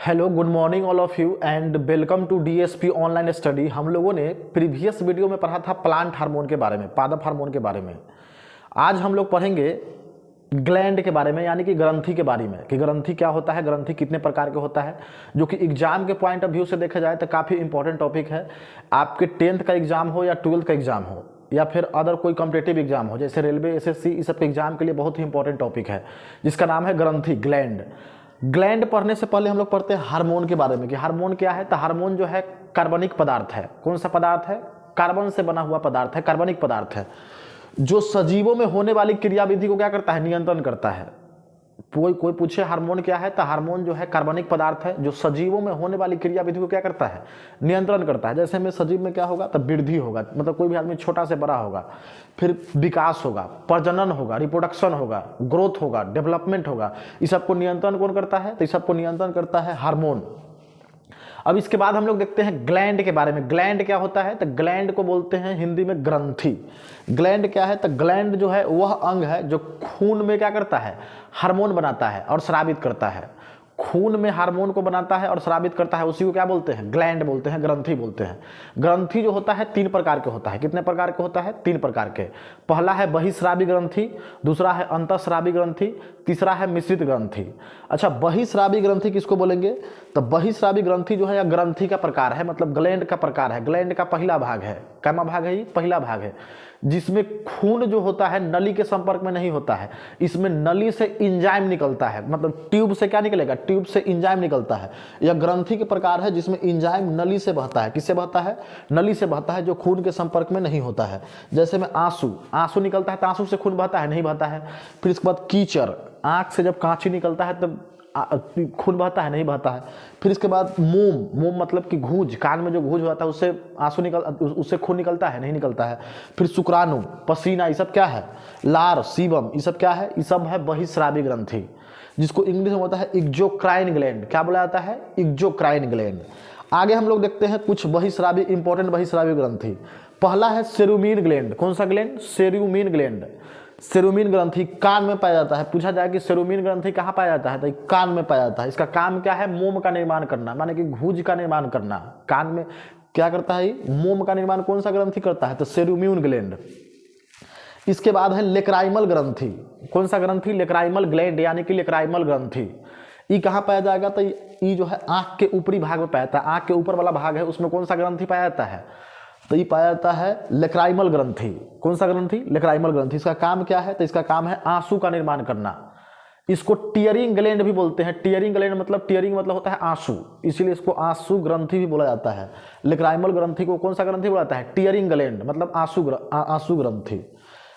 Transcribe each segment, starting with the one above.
Hello good morning all of you and welcome to DSP online study. हम लोगों ने previous video में पढ़ा था प्लांट हार्मोन के बारे में, पादप हार्मोन के बारे में। आज हम लोग पढ़ेंगे ग्लैंड के बारे में, यानी कि ग्रंथि के बारे में, कि ग्रंथि क्या होता है, ग्रंथि कितने प्रकार के होता है, जो कि एग्जाम के पॉइंट ऑफ व्यू से देखा जाए तो काफ़ी इंपॉर्टेंट टॉपिक है। आपके 10th का एग्जाम हो या 12th का एग्जाम हो या फिर अदर कोई कॉम्पिटेटिव एग्जाम हो, जैसे रेलवे, एसएससी, इस सब के एग्जाम के लिए बहुत ही इंपॉर्टेंट टॉपिक है, जिसका नाम है ग्रंथि, ग्लैंड। ग्लैंड पढ़ने से पहले हम लोग पढ़ते हैं हार्मोन के बारे में, कि हार्मोन क्या है। तो हार्मोन जो है कार्बनिक पदार्थ है। कौन सा पदार्थ है? कार्बन से बना हुआ पदार्थ है, कार्बनिक पदार्थ है, जो सजीवों में होने वाली क्रियाविधि को क्या करता है? नियंत्रण करता है। कोई पूछे हार्मोन क्या है, तो हार्मोन जो है कार्बनिक पदार्थ है, जो सजीवों में होने वाली क्रियाविधि को क्या करता है? नियंत्रण करता है। जैसे में सजीव में क्या होगा? तो वृद्धि होगा, मतलब कोई भी आदमी छोटा से बड़ा होगा, फिर विकास होगा, प्रजनन होगा, रिप्रोडक्शन होगा, ग्रोथ होगा, डेवलपमेंट होगा। इस सबको नियंत्रण कौन करता है? तो इस सबको नियंत्रण करता है हार्मोन। अब इसके बाद हम लोग देखते हैं ग्लैंड के बारे में। ग्लैंड क्या होता है? तो ग्लैंड को बोलते हैं हिंदी में ग्रंथि। ग्लैंड क्या है? तो ग्लैंड जो है वह अंग है जो खून में क्या करता है? हार्मोन बनाता है और स्रावित करता है। खून में हार्मोन को बनाता है और स्रावित करता है, उसी को क्या बोलते हैं? ग्लैंड बोलते हैं, ग्रंथि बोलते हैं। ग्रंथि जो होता है 3 प्रकार के होता है। कितने प्रकार के होता है? 3 प्रकार के। पहला है बहिस्रावी ग्रंथि, दूसरा है अंतःस्रावी ग्रंथि, तीसरा है मिश्रित ग्रंथि। अच्छा, बहिस्रावी ग्रंथि किसको बोलेंगे? तो बहिस्रावी ग्रंथि जो है या ग्रंथि का प्रकार है, मतलब ग्लैंड का प्रकार है। ग्लैंड का पहला भाग है, कैमा भाग है? ये पहला भाग है, जिसमें खून जो होता है नली के संपर्क में नहीं होता है। इसमें नली से इंजाइम निकलता है, मतलब ट्यूब से क्या निकलेगा? ट्यूब से इंजाइम निकलता है। यह ग्रंथि के प्रकार है जिसमें इंजाइम नली से बहता है। किससे बहता है? नली से बहता है, जो खून के संपर्क में नहीं होता है। जैसे में आंसू निकलता है, तो आंसू से खून बहता है? नहीं बहता है। फिर इसके बाद कीचड़, आंख से जब कांची निकलता है तब खून बहता है? नहीं बहता है। फिर इसके बाद मोम मतलब कि गूंज, कान में जो गूंज होता है उससे खून निकलता है? नहीं निकलता है। फिर शुक्राणु, पसीना, ये सब क्या है? लार, सीबम, ये सब क्या है? ये सब है बहिस्रावी ग्रंथि, जिसको इंग्लिश में होता है एक्सोक्राइन ग्लैंड। क्या बोला जाता है? Exocrine gland. आगे हम लोग देखते हैं कुछ बहिस्रावी, इंपॉर्टेंट बहिस्रावी ग्रंथि। पहला है सेरुमीन ग्लैंड। कौन सा ग्लैंड? सेरुमीन ग्लैंड। सेरुमीन ग्रंथि कान में पाया जाता है। पूछा जाए कि सेरुमीन ग्रंथि कहाँ पाया जाता है, तो कान में पाया जाता है। इसका काम क्या है? मोम का निर्माण करना, माने कि गूंज का निर्माण करना। कान में क्या करता है? मोम का निर्माण कौन सा ग्रंथि करता है? तो सेरुमीन ग्लैंड। इसके बाद है लेक्राइमल ग्रंथि। कौन सा ग्रंथि? लेक्राइमल ग्लैंड, यानी कि लेक्राइमल ग्रंथि। ये कहाँ पाया जाएगा? तो ये जो है आंख के ऊपरी भाग में पाया जाता है। आंख के ऊपर वाला भाग है, उसमें कौन सा ग्रंथि पाया जाता है? तो ये पाया जाता है लेक्राइमल ग्रंथि। कौन सा ग्रंथि? लेक्राइमल ग्रंथि। इसका काम क्या है? तो इसका काम है आंसू का निर्माण करना। इसको टीयरिंग ग्लैंड भी बोलते हैं। टीयरिंग ग्लैंड मतलब, टीयरिंग मतलब होता है आंसू, इसीलिए इसको आंसू ग्रंथि भी बोला जाता है। लेक्राइमल ग्रंथि को कौन सा ग्रंथि बोला जाता है? टीयरिंग ग्लैंड, मतलब आंसू ग्रंथि।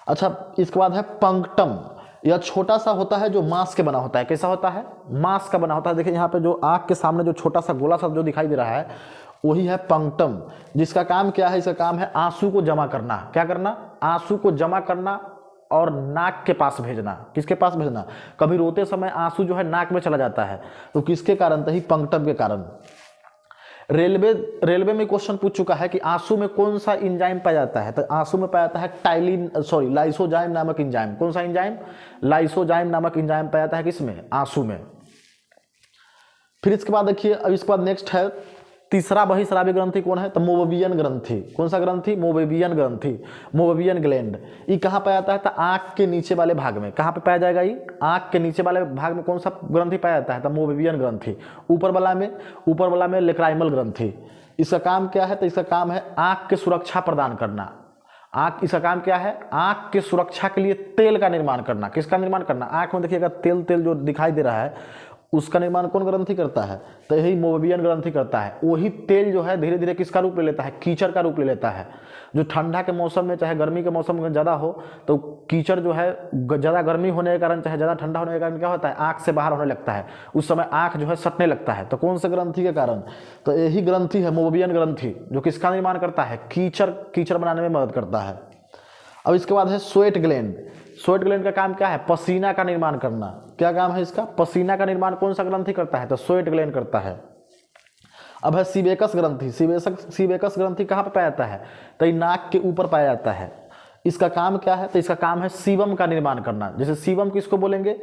अच्छा, इसके बाद है पंक्टम। यह छोटा सा होता है, जो मांस के बना होता है। कैसा होता है? मांस का बना होता है। देखिए यहाँ पे जो आंख के सामने जो छोटा सा गोला सा जो दिखाई दे रहा है, वही है पंक्टम, जिसका काम क्या है? इसका काम है आंसू को जमा करना। क्या करना? आंसू को जमा करना और नाक के पास भेजना। किसके पास भेजना? कभी रोते समय आंसू जो है नाक में चला जाता है, तो किसके कारण? तो ही पंक्टम के कारण। रेलवे में क्वेश्चन पूछ चुका है कि आंसू में कौन सा इंजाइम पाया जाता है? तो आंसू में पाया जाता है लाइसोजाइम नामक इंजाइम। कौन सा इंजाइम? लाइसोजाइम नामक इंजाइम पाया जाता है किसमें? आंसू में। फिर इसके बाद देखिए, अब इसके बाद नेक्स्ट है तीसरा बहिस्रावी ग्रंथि। कौन है? तो मोवेबियन ग्रंथि। कौन सा ग्रंथि? मोवेबियन ग्रंथि, मोवेबियन ग्लैंड। ये कहाँ पाया जाता है? तो आंख के नीचे वाले भाग में। कहाँ पे पाया जाएगा? ये आंख के नीचे वाले भाग में कौन सा ग्रंथि पाया जाता है? तो मोवेबियन ग्रंथि। ऊपर वाला में लेक्राइमल ग्रंथि। इसका काम क्या है? तो इसका काम है आंख के सुरक्षा प्रदान करना। इसका काम क्या है? आंख के सुरक्षा के लिए तेल का निर्माण करना। किसका निर्माण करना? आंख में देखिएगा तेल जो दिखाई दे रहा है, उसका निर्माण कौन ग्रंथि करता है? तो यही मोवेबियन ग्रंथि करता है। वही तेल जो है धीरे धीरे किसका रूप ले लेता है? कीचड़ का रूप ले लेता है। जो ठंडा के मौसम में चाहे गर्मी के मौसम में ज़्यादा हो, तो कीचड़ जो है ज़्यादा गर्मी होने के कारण चाहे ज़्यादा ठंडा होने के कारण क्या होता है? आँख से बाहर होने लगता है। उस समय आँख जो है सटने लगता है। तो कौन से ग्रंथि के कारण? तो यही ग्रंथि है मोवेबियन ग्रंथि, जो किसका निर्माण करता है? कीचड़ बनाने में मदद करता है। अब इसके बाद है स्वेट ग्लैंड। स्वेट ग्लैंड का काम क्या है? पसीना का निर्माण करना। क्या काम है इसका? पसीना का निर्माण कौन सा ग्रंथि करता है? तो स्वेट ग्लैंड करता है। अब है सीबेकस ग्रंथि। सीबेकस ग्रंथि कहाँ पे पाया जाता है? तो नाक के ऊपर पाया जाता है। इसका काम क्या है? तो इसका काम है सीबम का निर्माण करना। जैसे सीबम किसको बोलेंगे?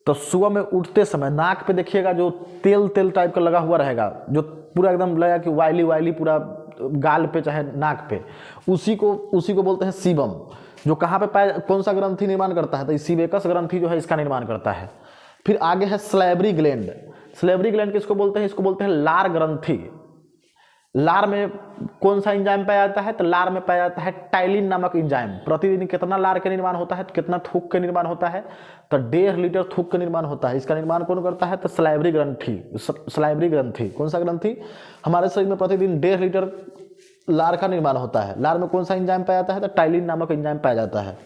तो सुबह में उठते समय नाक पे देखिएगा जो तेल तेल टाइप का लगा हुआ रहेगा, जो पूरा एकदम लगा कि वायली वायली पूरा गाल पे चाहे नाक पे, उसी को बोलते हैं सीबम। जो कहाँ पे पाया, कौन सा ग्रंथि निर्माण करता है, तो सीबेकस ग्रंथि जो है इसका निर्माण करता है। फिर आगे है स्लैबरी ग्लैंड। स्लैबरी ग्लैंड किसको बोलते हैं, इसको बोलते हैं लार ग्रंथि। लार में कौन सा एंजाइम पाया जाता है, तो लार में पाया जाता है टाइलिन नामक एंजाइम। प्रतिदिन कितना लार का निर्माण होता है, कितना थूक का निर्माण होता है, तो 1.5 लीटर थूक का निर्माण होता है। इसका निर्माण कौन करता है, तो स्लाइवरी ग्रंथि। स्लाइवरी ग्रंथि कौन सा ग्रंथि, हमारे शरीर में प्रतिदिन 1.5 लीटर लार का निर्माण होता है। लार में कौन सा एंजाइम पाया जाता है, तो टाइलिन नामक एंजाइम पाया जाता है।